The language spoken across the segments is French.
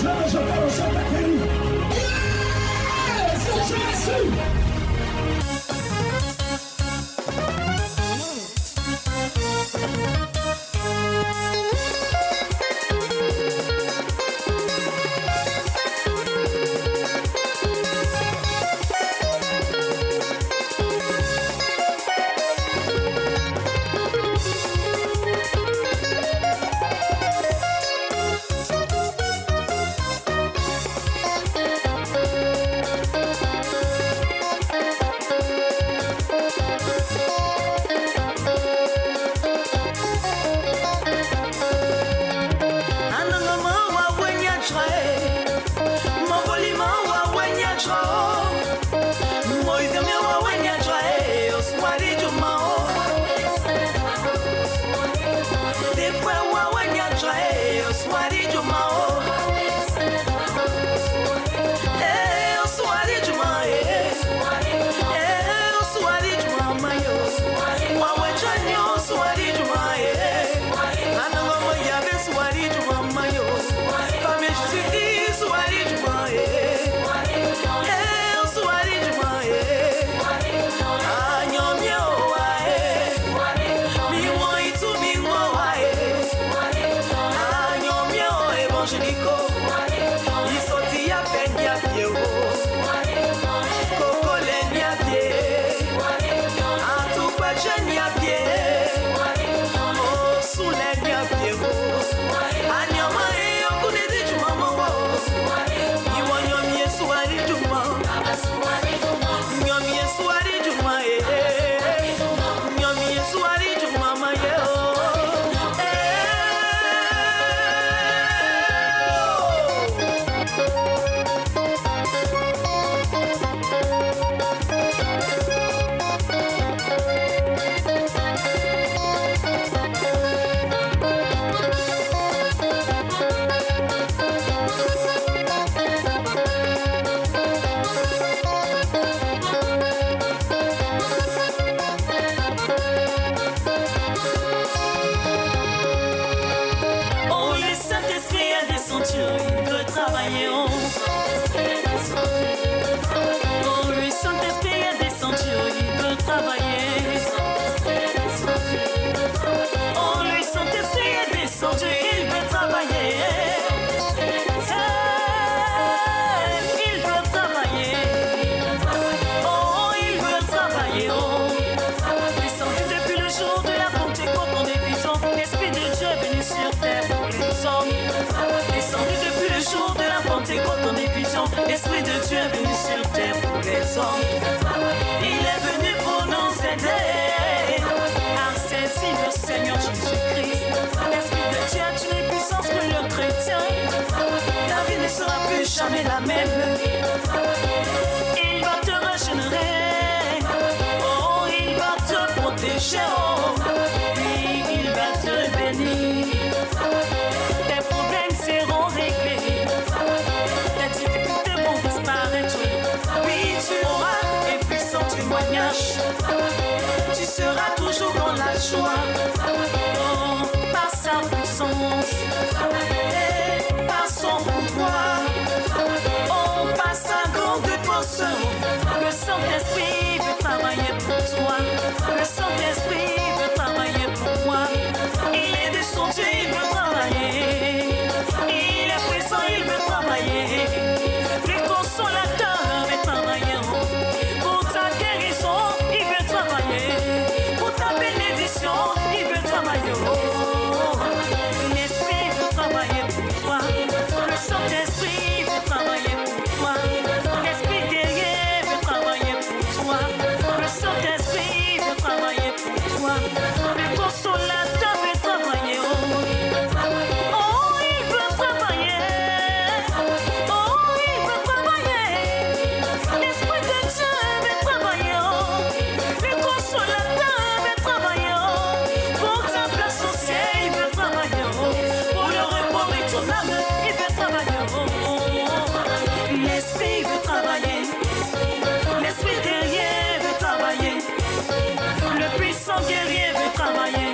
je parle au Saint-Esprit. Yes! Jésus! L'Esprit de Dieu est venu sur terre pour les hommes. Il est venu pour nous aider à saisir le Seigneur Jésus-Christ. L'Esprit de Dieu est une puissance pour le chrétien. Ta vie ne sera plus jamais la même. Il va te régénérer. Oh, il va te protéger. Oh, oui, il va te bénir. Tes problèmes seront réglés. Oui, tu auras un puissant témoignage. Tu seras toujours dans la joie. Oh, par sa puissance et par son pouvoir. Oh, par sa grande force. Le Saint-Esprit veut travailler pour toi. Le Saint-Esprit veut travailler pour moi. Il est descendu, il veut travailler. Il est présent, il veut travailler. Le consolateur veut travailler. Pour ta guérison, il veut travailler. Pour ta bénédiction, il veut travailler. L'Esprit veut travailler pour toi. Le Saint-Esprit veut travailler pour toi. L'Esprit guerrier veut travailler pour toi. Le Saint-Esprit veut travailler pour toi. Le consolateur veut travailler. Oh, il veut travailler. Oh, il veut travailler. L'Esprit de Dieu veut travailler. Le consolateur veut travailler. Pour ta place au ciel, il veut travailler. Pour le repos de ton âme, il veut travailler. L'Esprit veut travailler. L'Esprit guerrier veut travailler. Le puissant guerrier veut travailler.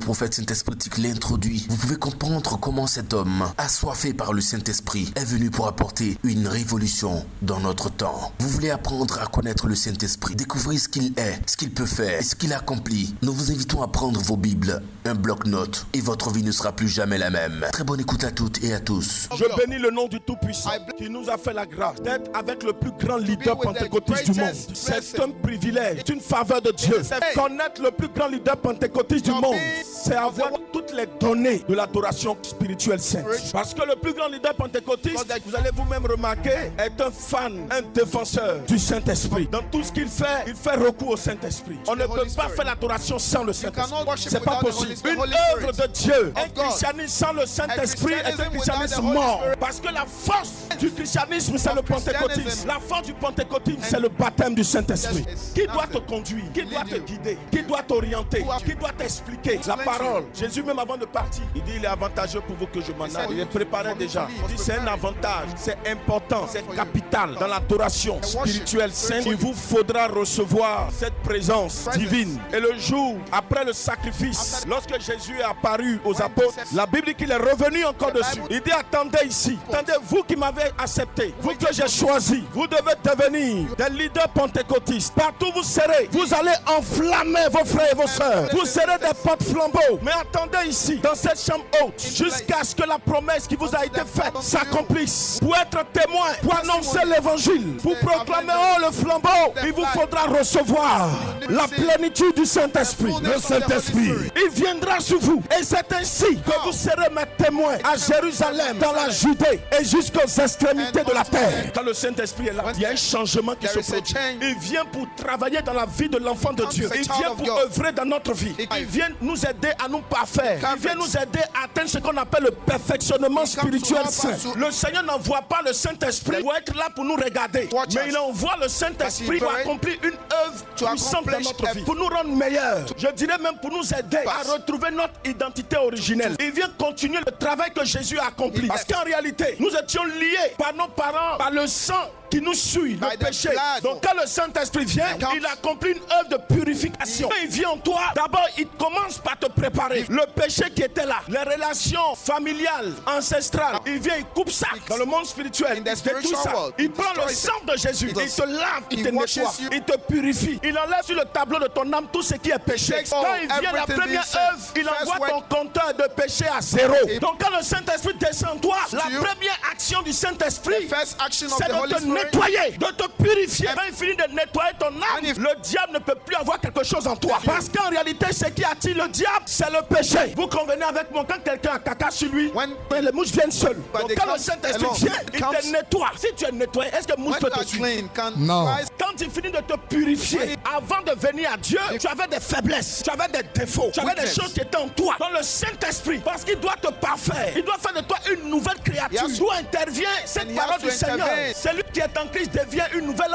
prophète synthétique l'introduit, vous pouvez comprendre comment cet homme, assoiffé par le Saint-Esprit, est venu pour apporter une révolution dans notre temps. Vous voulez apprendre à connaître le Saint-Esprit, découvrir ce qu'il est, ce qu'il peut faire et ce qu'il accomplit. Nous vous invitons à prendre vos Bibles, un bloc-notes et votre vie ne sera plus jamais la même. Très bonne écoute à toutes et à tous. Je bénis le nom du Tout-Puissant qui nous a fait la grâce d'être avec le plus grand leader pentecôtiste du monde. C'est un privilège, c'est une faveur de Dieu. Connaître le plus grand leader pentecôtiste du monde, c'est avoir toutes les données de l'adoration spirituelle sainte. Parce que le plus grand leader pentecôtiste, vous allez vous-même remarquer, est un fan, un défenseur du Saint-Esprit. Dans tout ce qu'il fait recours au Saint-Esprit. On ne peut pas faire l'adoration sans le Saint-Esprit. C'est pas possible. Une œuvre de Dieu, un christianisme sans le Saint-Esprit est un christianisme mort. Parce que la force du christianisme, c'est le pentecôtisme. La force du pentecôtisme, c'est le baptême du Saint-Esprit. Qui doit te conduire? Qui doit te guider? Qui doit t'orienter? Qui doit t'expliquer la parole? Jésus, même avant de partir, il dit il est avantageux pour vous que je m'en aille. Il est préparé déjà. Il dit c'est un avantage, c'est important, c'est capital dans l'adoration spirituelle sainte. Il vous faudra recevoir cette présence divine. Et le jour après le sacrifice, lorsque Jésus est apparu aux apôtres, la Bible dit qu'il est revenu encore dessus. Il dit attendez ici, attendez, vous qui m'avez accepté, vous que j'ai choisi, vous devez devenir des leaders pentecôtistes. Partout vous serez, vous allez enflammer vos frères et vos sœurs. Vous serez des porte-flambeaux. Mais attendez ici, dans cette chambre haute, jusqu'à ce que la promesse qui vous a été faite s'accomplisse. Pour être témoin, pour annoncer l'évangile, pour proclamer le flambeau, il vous faudra recevoir la plénitude du Saint-Esprit. Le Saint-Esprit, il viendra sur vous. Et c'est ainsi que vous serez mes témoins à Jérusalem, dans la Judée et jusqu'aux extrémités de la terre. Quand le Saint-Esprit est là, il y a un changement qui se produit. Il vient pour travailler dans la vie de l'enfant de Dieu. Il vient pour œuvrer dans notre vie. Il vient nous aider à nous parfaire. Il vient nous aider à atteindre ce qu'on appelle le perfectionnement spirituel saint. Le Seigneur n'envoie pas le Saint-Esprit pour être là pour nous regarder, mais il envoie le Saint-Esprit pour accomplir une œuvre puissante dans notre vie, pour nous rendre meilleurs. Je dirais même pour nous aider à retrouver notre identité originelle. Il vient continuer le travail que Jésus a accompli. Parce qu'en réalité, nous étions liés par nos parents, par le sang qui nous suit, le péché. Donc quand le Saint-Esprit vient, il accomplit une œuvre de purification. Quand il vient en toi, d'abord il commence par te préparer. Le péché qui était là, les relations familiales, ancestrales, il vient, il coupe ça dans le monde spirituel. Il détruit ça. Il prend le sang de Jésus, il te lave, il te nettoie, il te purifie. Il enlève sur le tableau de ton âme tout ce qui est péché. Quand il vient la première œuvre, il envoie ton compteur de péché à zéro. Donc quand le Saint-Esprit descend en toi, la première action du Saint-Esprit, c'est de te nettoyer, de te purifier. Quand il finit de nettoyer ton âme, le diable ne peut plus avoir quelque chose en toi. Parce qu'en réalité, ce qui attire le diable, c'est le péché. Vous convenez avec moi, quand quelqu'un a caca sur lui, les mouches viennent seules. Donc quand le Saint-Esprit vient, il te nettoie. Si tu es nettoyé, est-ce que mouche peut te suivre? Non. Quand il finit de te purifier, avant de venir à Dieu, tu avais des faiblesses, tu avais des défauts, tu avais des choses qui étaient en toi. Dans le Saint-Esprit, parce qu'il doit te parfaire, il doit faire de toi une nouvelle créature. D'où intervient cette parole du Seigneur. Celui qui est en Christ devient une nouvelle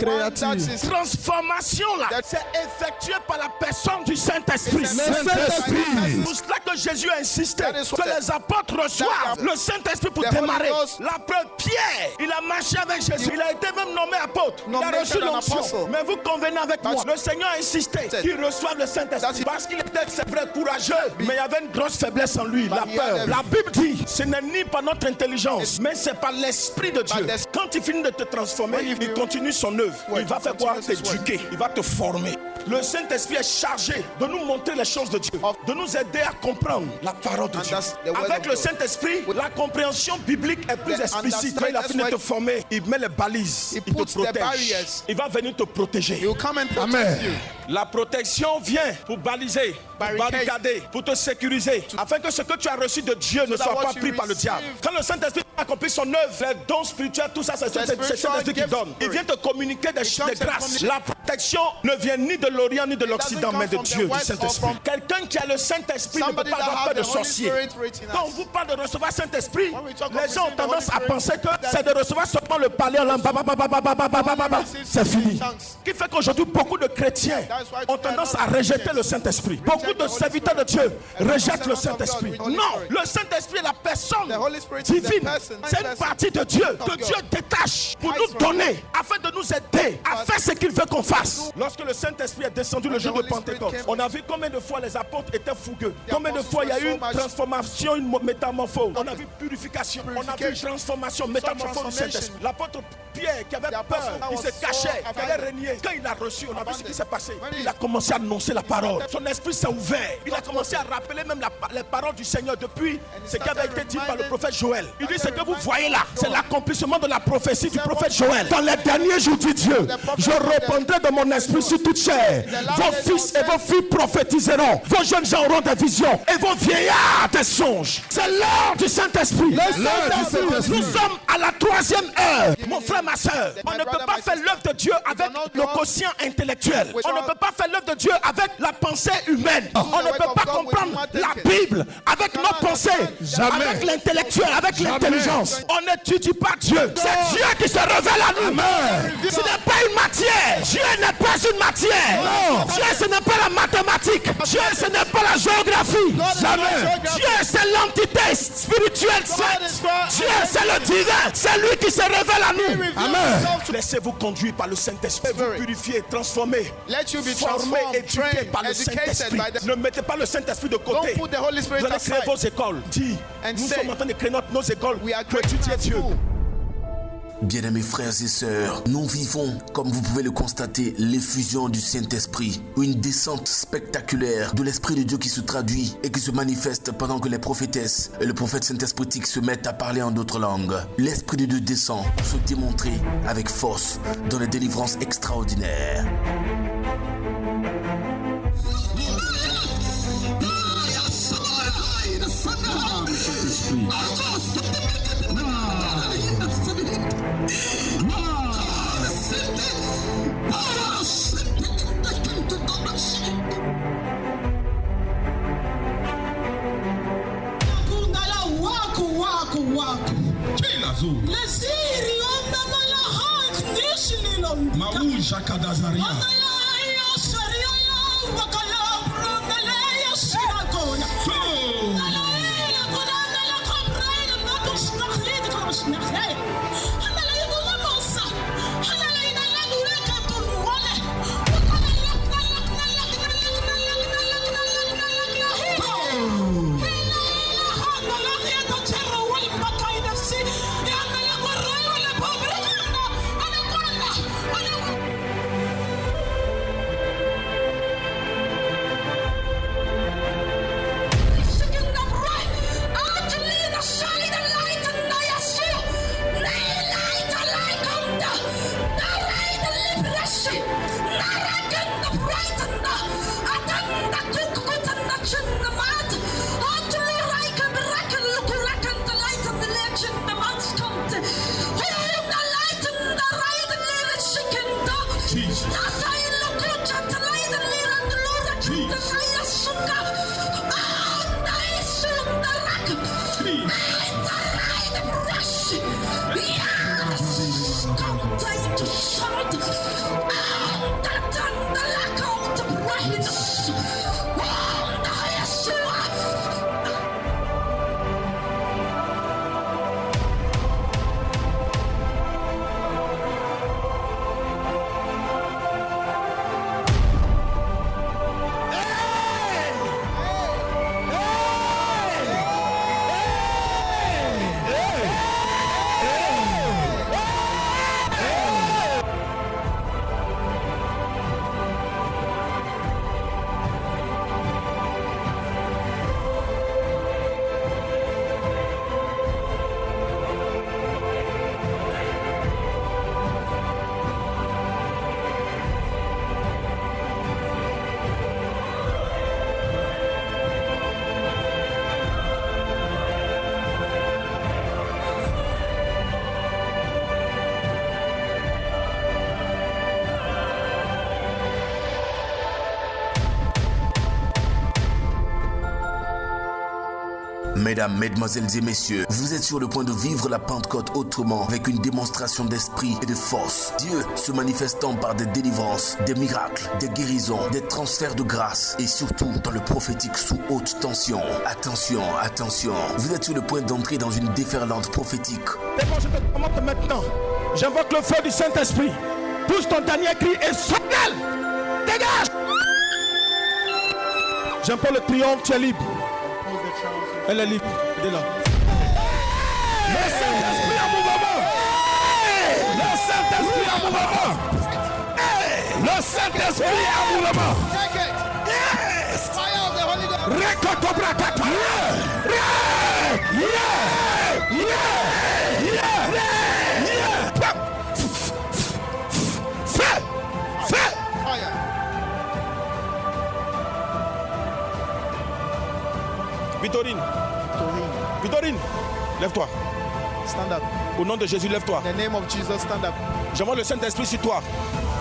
créature. Transformation là, c'est effectué par la personne du Saint-Esprit. C'est pour cela que Jésus a insisté que les apôtres reçoivent le Saint-Esprit pour démarrer. La preuve, Pierre, il a marché avec Jésus. Il a été même nommé apôtre. Il a reçu l'onction. Mais vous convenez avec moi, le Seigneur a insisté qu'il reçoive le Saint-Esprit. Parce qu'il était, c'est vrai, courageux, mais il y avait une grosse faiblesse en lui, la peur. La Bible dit, ce n'est ni par notre intelligence, mais c'est par l'Esprit de Dieu. Quand il finit de te transformer, il continue son œuvre. Il va faire quoi? T'éduquer. Il va te former. Le Saint-Esprit est chargé de nous montrer les choses de Dieu, de nous aider à comprendre la parole de Dieu. Avec le Saint-Esprit, la compréhension biblique est plus explicite. Quand il a fini de te former, il met les balises, il te protège. Il va venir te protéger. Amen. La protection vient pour baliser, pour barricader, pour te sécuriser, afin que ce que tu as reçu de Dieu ne soit pas pris par le diable. Quand le Saint-Esprit accomplit son œuvre, les dons spirituels, tout ça, c'est le Saint-Esprit qui donne. Il vient te communiquer des grâces. La protection ne vient ni de l'Orient ni de l'Occident, mais de Dieu, du Saint-Esprit. Quelqu'un qui a le Saint-Esprit ne peut pas avoir peur de sorcier. Quand on vous parle de recevoir Saint-Esprit, les gens ont tendance à penser que c'est de recevoir seulement le parler en langue. C'est fini. Ce qui fait qu'aujourd'hui, beaucoup de chrétiens ont tendance à rejeter le Saint-Esprit. Beaucoup de serviteurs de Dieu rejettent le Saint-Esprit. Non, le Saint-Esprit est la personne divine. C'est une partie de Dieu que Dieu détache pour nous donner, afin de nous aider à faire ce qu'il veut qu'on fasse. Lorsque le Saint-Esprit est descendu le jour de Pentecôte, on a vu combien de fois les apôtres étaient fougueux. Combien de fois il y a eu une transformation, une métamorphose. On a vu purification, on a vu transformation, métamorphose du Saint-Esprit. L'apôtre Pierre qui avait peur, il se cachait, qui allait régner. Quand il a reçu, on a vu ce qui s'est passé. Il a commencé à annoncer la parole. Son esprit s'est ouvert. Il a commencé à rappeler même les paroles du Seigneur depuis ce qui avait été dit par le prophète Joël. Il dit ce que vous voyez là, c'est l'accomplissement de la prophétie du prophète Joël. Dans les derniers jours, dit Dieu, je répandrai de mon esprit sur toute chair. Vos fils et vos filles prophétiseront. Vos jeunes gens auront des visions et vos vieillards des songes. C'est l'heure du Saint-Esprit. Nous sommes à la 3e heure. Mon frère, ma soeur, on ne peut pas faire l'œuvre de Dieu avec le quotient intellectuel. On ne peut pas faire l'œuvre de Dieu avec la pensée humaine. On ne peut pas comprendre la Bible avec nos pensées, avec l'intellectuel, avec l'intelligence. On n'étudie pas Dieu. C'est Dieu qui se révèle à nous. Ce n'est pas une matière. Dieu n'est pas une matière. Non. Dieu, ce n'est pas la mathématique. Dieu, ce n'est pas la géographie. Jamais. Dieu, c'est l'entité spirituelle sainte. Dieu, c'est le divin. C'est lui qui se révèle à nous. Amen. Laissez-vous conduire par le Saint-Esprit. Vous purifier, transformer, former, éduquer par le Saint-Esprit. Ne mettez pas le Saint-Esprit de côté. Vous allez créer vos écoles. Dis, nous sommes en train de créer nos écoles pour étudier Dieu. Bien-aimés frères et sœurs, nous vivons, comme vous pouvez le constater, l'effusion du Saint-Esprit. Une descente spectaculaire de l'Esprit de Dieu qui se traduit et qui se manifeste pendant que les prophétesses et le prophète Saint-Espritique se mettent à parler en d'autres langues. L'Esprit de Dieu descend pour se démontrer avec force dans les délivrances extraordinaires. Mausha Kadazaria. Mesdames, mesdemoiselles et messieurs, vous êtes sur le point de vivre la Pentecôte autrement avec une démonstration d'esprit et de force. Dieu se manifestant par des délivrances, des miracles, des guérisons, des transferts de grâce et surtout dans le prophétique sous haute tension. Attention, attention, vous êtes sur le point d'entrer dans une déferlante prophétique. C'est bon, je te commande maintenant. J'invoque le feu du Saint-Esprit. Pousse ton dernier cri et saute-elle. Dégage. J'implore le triomphe, tu es libre. Elle est libre. Elle est là. Le Saint-Esprit en mouvement. Le Saint-Esprit en mouvement. Le Saint-Esprit en mouvement. Yes. Récolte-brakata. Victorine. Victorine, lève-toi. Stand up. Au nom de Jésus, lève-toi. In the name of Jesus, stand up. J'envoie le Saint-Esprit sur toi.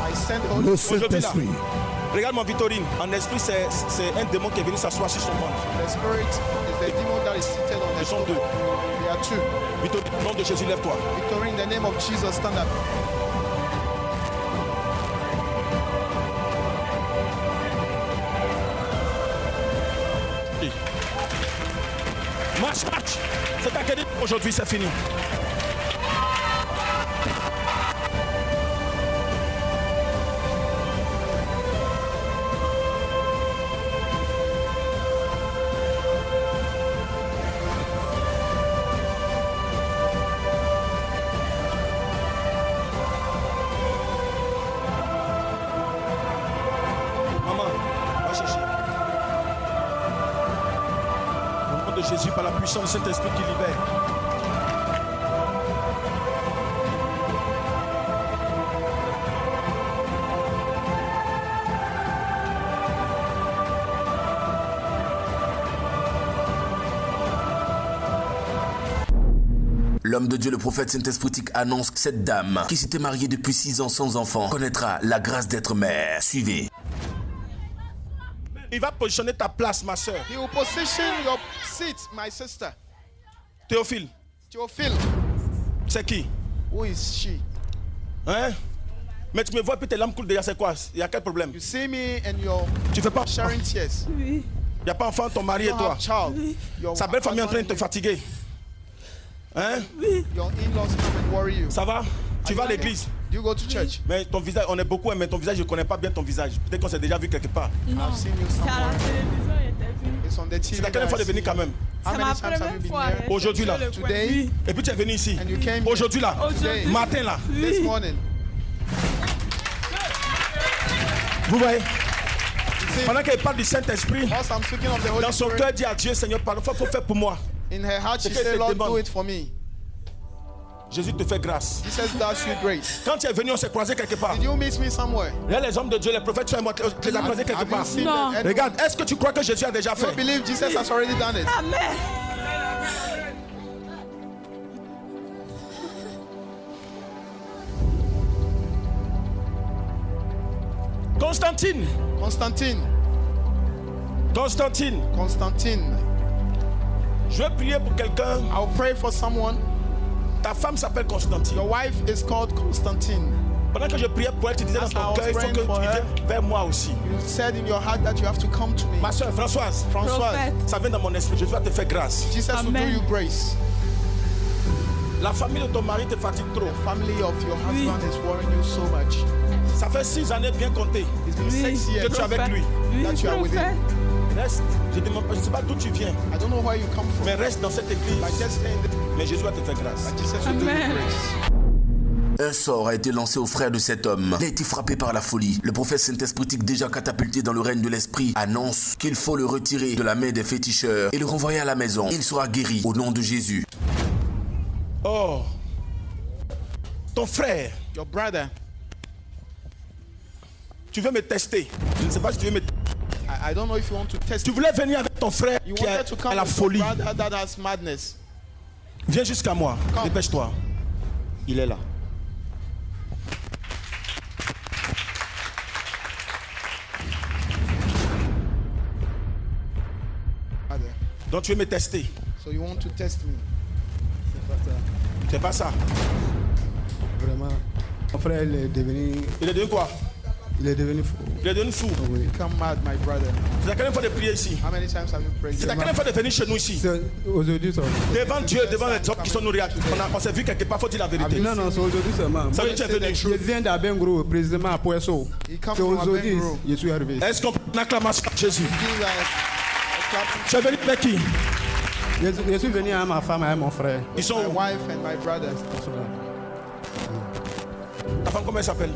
I send the Holy Le Saint-Esprit. Regarde mon Victorine. En esprit, c'est un démon qui est venu s'asseoir sur son ventre. The spirit is the demon that is seated on the Ils sont stomach. deux. There are two. Victorine, au nom de Jésus, lève-toi. Victorine, in the name of Jesus, stand up. Marche, marche. C'est académique. Aujourd'hui, c'est fini. Maman, va chercher. Au nom de Jésus, par la puissance de cet esprit qui libère. L'homme de Dieu, le prophète Saint-Espritique, annonce que cette dame, qui s'était mariée depuis 6 ans sans enfant, connaîtra la grâce d'être mère. Suivez. Il va positionner ta place, ma soeur. He will position your seat, my sister. Théophile, Theophile, c'est qui? who is she? Hein? Mais tu me vois puis tes larmes coulent déjà, c'est quoi? Il y a quel problème? You see me and you're Tu fais pas? sharing tears. Il n'y a pas enfant, ton mari You et don't toi. have child. Your Sa belle famille est en train de te husband, fatiguer. Hein? your in-laws come and worry you. Ça va? Tu vas à l'église? Do you go to church? Mais ton visage, on est beaucoup, mais ton visage, je ne connais pas bien ton visage. Peut-être qu'on s'est déjà vu quelque part. Non, I've seen you c'est à la somewhere. télévision, il était venu. It's on the TV. C'est la quelle fois de venir quand même? How C'est many ma times have you première been fois. here? Aujourd'hui, là. Today Et puis tu es venu ici. and you came here Aujourd'hui là. Aujourd'hui. Matin là. this morning. Vous voyez? You see, Pendant qu'elle parle du Saint-Esprit, whilst I'm speaking of the Holy dans son Spirit, cœur, dit à Dieu, Seigneur, pardon, faut faire pour moi. in her heart she C'est que said, c'est Lord, demande. do it for me. Jésus te fait grâce. Jesus does you grace. Quand tu es venu, on s'est croisé quelque part. Did you meet me somewhere? Là, les hommes de Dieu, les prophètes, tu les as croisés quelque Have you part. seen Non. them? Regarde, est-ce que tu crois que Jésus a déjà Do you fait? believe Jesus has already done it? Amen. Constantine, Constantine. Constantine, Constantine. je vais prier pour quelqu'un. I'll pray for someone. Ta femme s'appelle Constantine. Your wife is called Constantine. Pendant que je priais pour elle, tu disais dans As I ton was cœur, il faut que praying tu for her, viennes vers moi aussi. You said in your heart that you have to come to me. Ma soeur Françoise, Françoise, Prophète. ça vient dans mon esprit. Jésus va te faire grâce. Jesus will do Amen. you grace. La famille de ton mari te fatigue trop. The family of your husband is worrying you so much. Ça fait 6 années bien comptées It's been 6 years que tu es avec lui. that you are with him. Reste. Je ne sais pas d'où tu viens, I don't know where you come from, mais reste dans cette église. but just stay in the, Mais Jésus va te faire grâce. but Jesus will do you Amen. grace. Un sort a été lancé au frère de cet homme. Il a été frappé par la folie. Le prophète Saint-Espritique, déjà catapulté dans le règne de l'esprit, annonce qu'il faut le retirer de la main des féticheurs et le renvoyer à la maison. Il sera guéri au nom de Jésus. Oh, ton frère, Your brother, tu veux me tester. Je ne sais pas si tu veux me. I don't know if you want to test. Tu voulais venir avec ton frère You qui wanted to a come la with your folie. brother that has madness. Viens jusqu'à moi. Come. Dépêche-toi. Il est là. Brother. Donc tu veux me tester. So you want to test me? C'est pas ça. Vraiment. Mon frère, il est devenu quoi? Il est devenu fou. Il est devenu fou. Oui. Become mad, my brother. C'est la quelle fois de prier ici? How many times have you prayed? C'est la quelle fois de venir chez nous ici? Aujourd'hui seulement. Devant Dieu, devant les hommes qui sont nourris. On s'est vu quelque part, faut dire la vérité. Non, c'est aujourd'hui seulement. Ça veut dire que tu es venu. Je viens d'Abengro, précisément à Poisson. C'est aujourd'hui je suis arrivé. Est-ce qu'on peut une acclamation à Jésus? Do like a clap. Tu es venu avec qui? Je suis venu à ma femme et à mon frère. Ils sont My où? wife and my brother. Ta femme, comment elle s'appelle?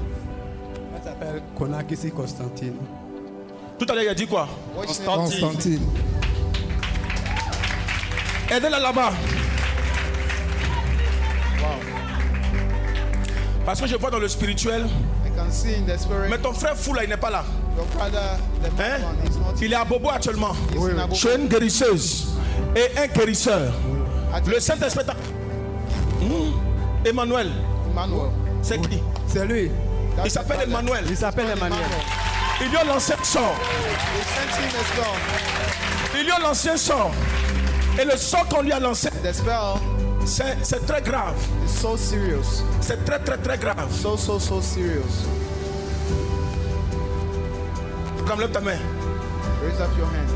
Elle s'appelle Konakisi Constantine. Tout à l'heure, il a dit quoi? What's your name? Constantine. Aidez-la là-bas. Wow. Parce que je vois dans le spirituel. I can see in the spirit. Mais ton frère fou là, il n'est pas là. Your brother, the Hein? man one, is not. Il est à Bobo actuellement. He's in Abu- Chez une guérisseuse et un guérisseur. Le Saint-Esprit. Emmanuel. Emmanuel. C'est qui? C'est lui. Il s'appelle Emmanuel. Il s'appelle Emmanuel. Il y a l'ancien sort. They sent him a spell. Il y a l'ancien sort. Et le sort qu'on lui a lancé, The spell c'est très grave. is so serious. C'est très très très grave. So serious. Comme lève ta main. Raise up your hand.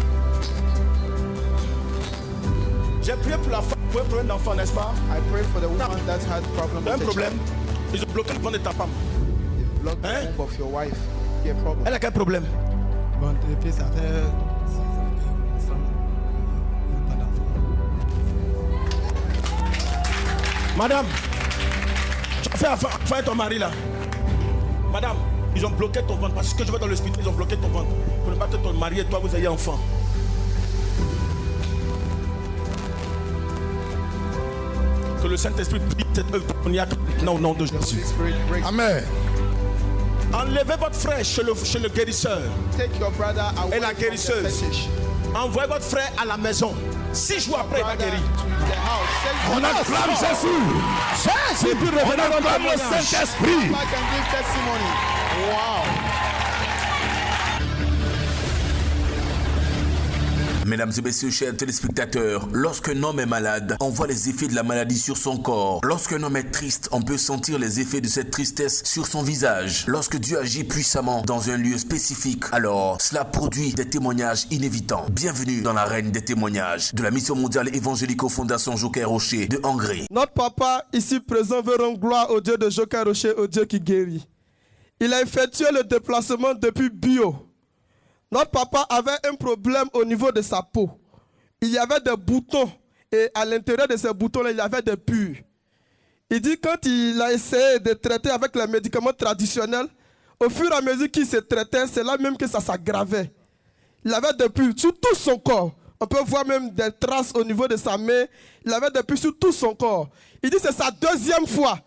J'ai prié pour la femme pour un problème d'enfant, n'est-ce pas? I pray for the woman that had problem T'as un with the problème? child. Ils ont bloqué le ventre de ta femme. They've blocked Hein? the womb of your wife. Yeah, problem. Elle a quel problème? Bon, depuis ça fait 6 ans que nous sommes pas d'enfants. Madame, tu as fait affaire à ton mari là. Madame, ils ont bloqué ton ventre. Parce que je vois dans le spirituel, ils ont bloqué ton ventre. Pour ne pas que ton mari et toi vous ayez enfant. Que le Saint-Esprit brise cette œuvre démoniaque maintenant au nom de The Holy Jésus. Spirit breaks. Amen. Enlevez votre frère chez le guérisseur Take your brother away et la from the guérisseuse. fetish. Envoyez votre frère à la maison. 6 jours après, il va Brother guérir. to the house. On acclame Jésus. Et puis revenez dans le Saint-Esprit. Come back and give testimony. Wow. Mesdames et messieurs, chers téléspectateurs, lorsqu'un homme est malade, on voit les effets de la maladie sur son corps. Lorsqu'un homme est triste, on peut sentir les effets de cette tristesse sur son visage. Lorsque Dieu agit puissamment dans un lieu spécifique, alors cela produit des témoignages inévitants. Bienvenue dans l'arène des témoignages de la Mission mondiale évangélico-fondation Joker Rocher de Hongrie. Notre papa ici présent veut rendre gloire au Dieu de Joker Rocher, au Dieu qui guérit. Il a effectué le déplacement depuis Bio. Notre papa avait un problème au niveau de sa peau. Il y avait des boutons et à l'intérieur de ces boutons-là, il y avait des pus. Il dit quand il a essayé de traiter avec les médicaments traditionnels, au fur et à mesure qu'il se traitait, c'est là même que ça s'aggravait. Il avait des pus sur tout son corps. On peut voir même des traces au niveau de sa main. Il avait des pus sur tout son corps. Il dit que c'est sa deuxième fois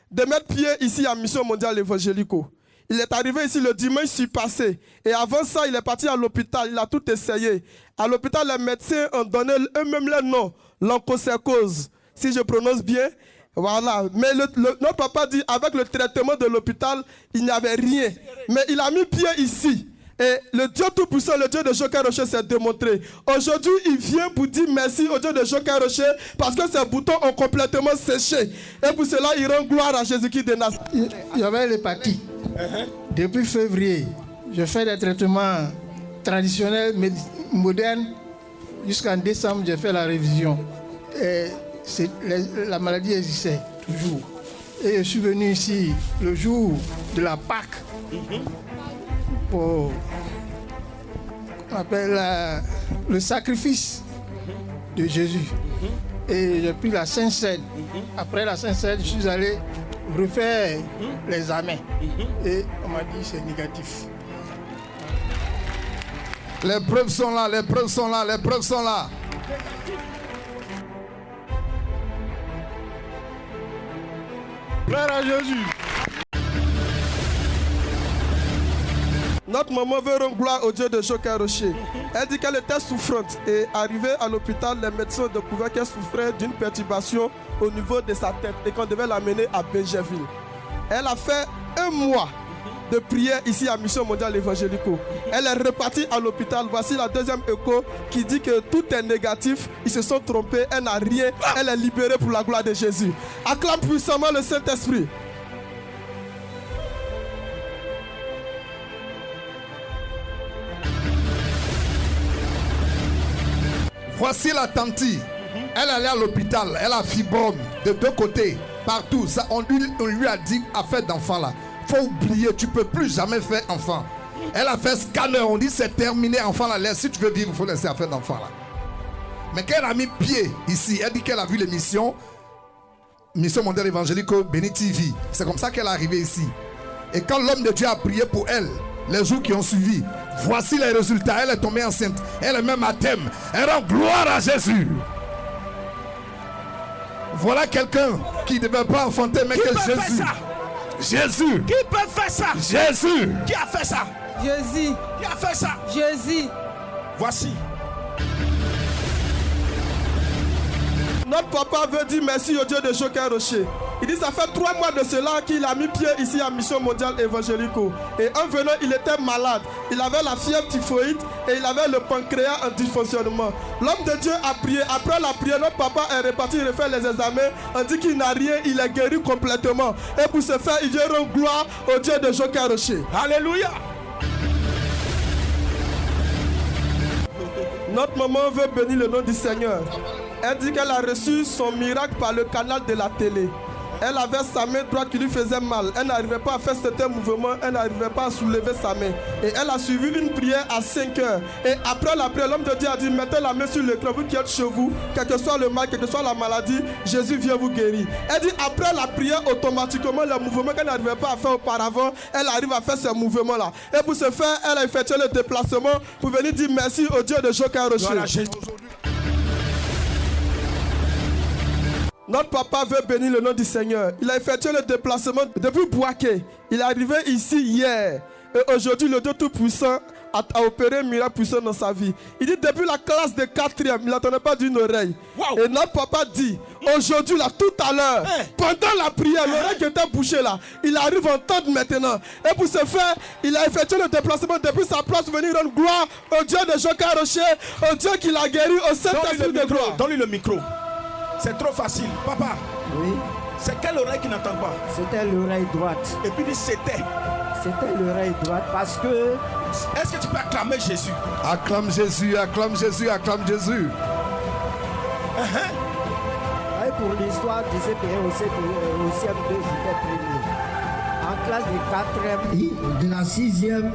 de mettre pied ici à Mission mondiale évangélico. Il est arrivé ici le dimanche passé. Et avant ça, il est parti à l'hôpital. Il a tout essayé. À l'hôpital, les médecins ont donné eux-mêmes le nom. L'onchocercose. Si je prononce bien. Voilà. Mais notre papa dit, avec le traitement de l'hôpital, il n'y avait rien. Mais il a mis pied ici. Et le Dieu Tout-Puissant, le Dieu de Joker Rocher s'est démontré. Aujourd'hui, il vient pour dire merci au Dieu de Joker Rocher parce que ses boutons ont complètement séché. Et pour cela, il rend gloire à Jésus-Christ de Nazareth. Il y avait l'hépatie. Depuis février, je fais des traitements traditionnels, modernes. Jusqu'en décembre, j'ai fait la révision. Et la maladie existait toujours. Et je suis venu ici le jour de la Pâque pour on appelle le sacrifice de Jésus. Et j'ai pris la Sainte Seine. Après la Sainte Seine, je suis allé refaire les examens. Et on m'a dit c'est négatif. Les preuves sont là, les preuves sont là, les preuves sont là. Gloire à Jésus. Notre maman veut rendre gloire au Dieu de Joker Rocher. Elle dit qu'elle était souffrante et arrivée à l'hôpital, les médecins ont découvert qu'elle souffrait d'une perturbation au niveau de sa tête et qu'on devait l'amener à Bégerville. Elle a fait un mois de prière ici à Mission Mondiale Évangélico. Elle est repartie à l'hôpital. Voici la deuxième écho qui dit que tout est négatif. Ils se sont trompés. Elle n'a rien. Elle est libérée pour la gloire de Jésus. Acclame puissamment le Saint-Esprit. Voici la tante. Elle allait à l'hôpital. Elle a fibrome de deux côtés. Partout. Ça, on lui a dit affaire d'enfant là. Faut oublier. Tu peux plus jamais faire enfant. Elle a fait scanner. On dit c'est terminé enfant là. Si tu veux vivre, il faut laisser affaire d'enfant là. Mais quand elle a mis pied ici, elle dit qu'elle a vu l'émission Mission Mondiale Évangélico Béni TV. C'est comme ça qu'elle est arrivée ici. Et quand l'homme de Dieu a prié pour elle, les jours qui ont suivi, voici les résultats. Elle est tombée enceinte. Elle est même à thème. Elle rend gloire à Jésus. Voilà quelqu'un qui ne devait pas enfanter, mais que Jésus. Jésus. Qui peut faire ça? Jésus. Qui a fait ça? Jésus. Qui a fait ça? Jésus. Voici. Notre papa veut dire merci au Dieu de Joker Rocher. Il dit ça fait 3 mois de cela qu'il a mis pied ici à Mission Mondiale Évangélico. Et en venant, il était malade. Il avait la fièvre typhoïde et il avait le pancréas en dysfonctionnement. L'homme de Dieu a prié. Après la prière, notre papa est reparti refaire les examens. On dit qu'il n'a rien, il est guéri complètement. Et pour ce faire, il vient rendre gloire au Dieu de Joker Rocher. Alléluia. Notre maman veut bénir le nom du Seigneur. Elle dit qu'elle a reçu son miracle par le canal de la télé. Elle avait sa main droite qui lui faisait mal. Elle n'arrivait pas à faire certains mouvements. Elle n'arrivait pas à soulever sa main. Et elle a suivi une prière à 5 heures. Et après la prière, l'homme de Dieu a dit, mettez la main sur l'écran, vous qui êtes chez vous, quel que soit le mal, quelle que soit la maladie, Jésus vient vous guérir. Elle dit, après la prière, automatiquement, le mouvement qu'elle n'arrivait pas à faire auparavant, elle arrive à faire ce mouvement-là. Et pour ce faire, elle a effectué le déplacement pour venir dire merci au Dieu de Joker Rocher. Notre papa veut bénir le nom du Seigneur. Il a effectué le déplacement depuis Boaké. Il est arrivé ici hier. Et aujourd'hui, le Dieu Tout-Puissant a opéré un miracle puissant dans sa vie. Il dit depuis la classe de 4e, il n'attendait pas d'une oreille. Wow. Et notre papa dit, aujourd'hui, là, tout à l'heure, pendant la prière, l'oreille qui était bouchée là, il arrive à entendre maintenant. Et pour ce faire, il a effectué le déplacement depuis sa place pour venir rendre gloire au Dieu de Joker Rocher, au Dieu qui l'a guéri, au Saint-Esprit de gloire. Donne-lui le micro. C'est trop facile. Papa. Oui. C'est quelle oreille qui n'entend pas? C'était l'oreille droite. Et puis il dit c'était. C'était l'oreille droite parce que... Est-ce que tu peux acclamer Jésus? Acclame Jésus, acclame Jésus, acclame Jésus. Et pour l'histoire du CPE au CM2, j'étais premier. En classe de 4e, de la 6e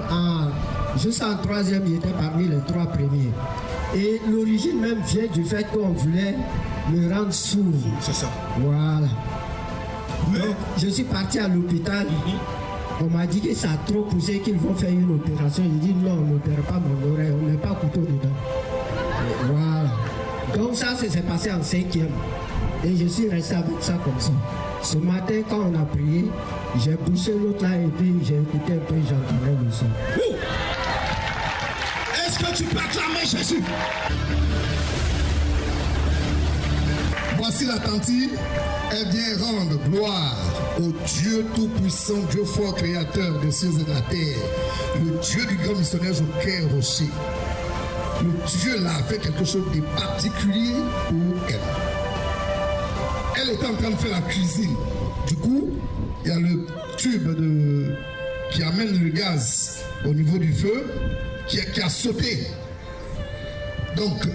jusqu'en 3e, j'étais parmi les 3 premiers. Et l'origine même vient du fait qu'on voulait me rendre sourd. C'est ça. Voilà. Donc, je suis parti à l'hôpital. On m'a dit que ça a trop poussé, qu'ils vont faire une opération. J'ai dit non, on n'opère pas mon oreille, on ne met pas couteau dedans. Et voilà. Donc ça, s'est passé en 5e. Et je suis resté avec ça comme ça. Ce matin, quand on a prié, j'ai poussé l'autre là et puis j'ai écouté un peu, j'entendais le son. Est-ce que tu peux acclamer Jésus? Voici la tantine. Elle vient rendre gloire au Dieu Tout-Puissant, Dieu fort, créateur des cieux et de la terre. Le Dieu du grand missionnaire Joker Rocher. Le Dieu là a fait quelque chose de particulier pour elle. Elle était en train de faire la cuisine. Du coup, il y a le tube qui amène le gaz au niveau du feu qui a sauté. Donc,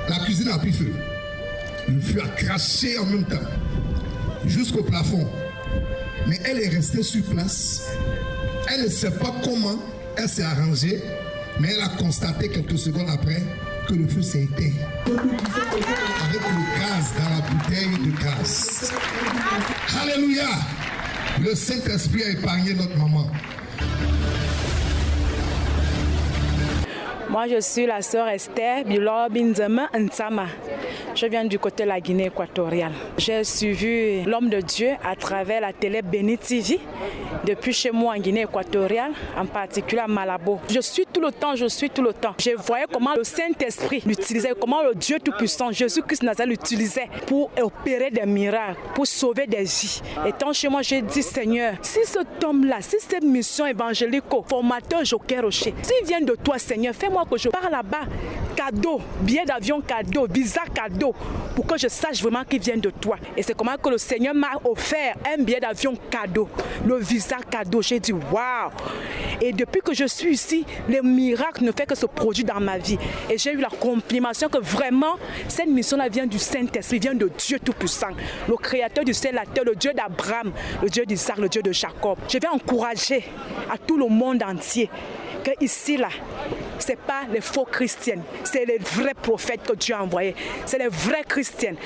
la cuisine a pris feu. Le feu a craché en même temps jusqu'au plafond. Mais elle est restée sur place. Elle ne sait pas comment elle s'est arrangée, mais elle a constaté quelques secondes après que le feu s'est éteint. Avec le gaz dans la bouteille de gaz. Alléluia! Le Saint-Esprit a épargné notre maman. Moi, je suis la sœur Esther Bilo Binzema Ntsama. Je viens du côté de la Guinée équatoriale. J'ai suivi l'homme de Dieu à travers la télé Béni TV depuis chez moi en Guinée équatoriale, en particulier à Malabo. Je suis tout le temps. Je voyais comment le Saint-Esprit l'utilisait, comment le Dieu Tout-Puissant, Jésus-Christ Nazareth l'utilisait pour opérer des miracles, pour sauver des vies. Étant chez moi, j'ai dit, Seigneur, si cet homme-là, si cette mission évangélique, formateur Joker Rocher, s'il vient de toi, Seigneur, fais-moi que je pars là-bas, cadeau, billet d'avion cadeau, visa cadeau, pour que je sache vraiment qu'il vient de toi. Et c'est comment que le Seigneur m'a offert un billet d'avion cadeau, le visa cadeau. J'ai dit, waouh! Et depuis que je suis ici, les miracles ne font que se produire dans ma vie. Et j'ai eu la confirmation que vraiment, cette mission-là vient du Saint-Esprit, vient de Dieu Tout-Puissant, le Créateur du ciel, la terre, le Dieu d'Abraham, le Dieu d'Isaac, le Dieu de Jacob. Je vais encourager à tout le monde entier que ici, là, ce n'est pas les faux chrétiennes, c'est les vrais prophètes que Dieu a envoyés, c'est les vrais chrétiennes.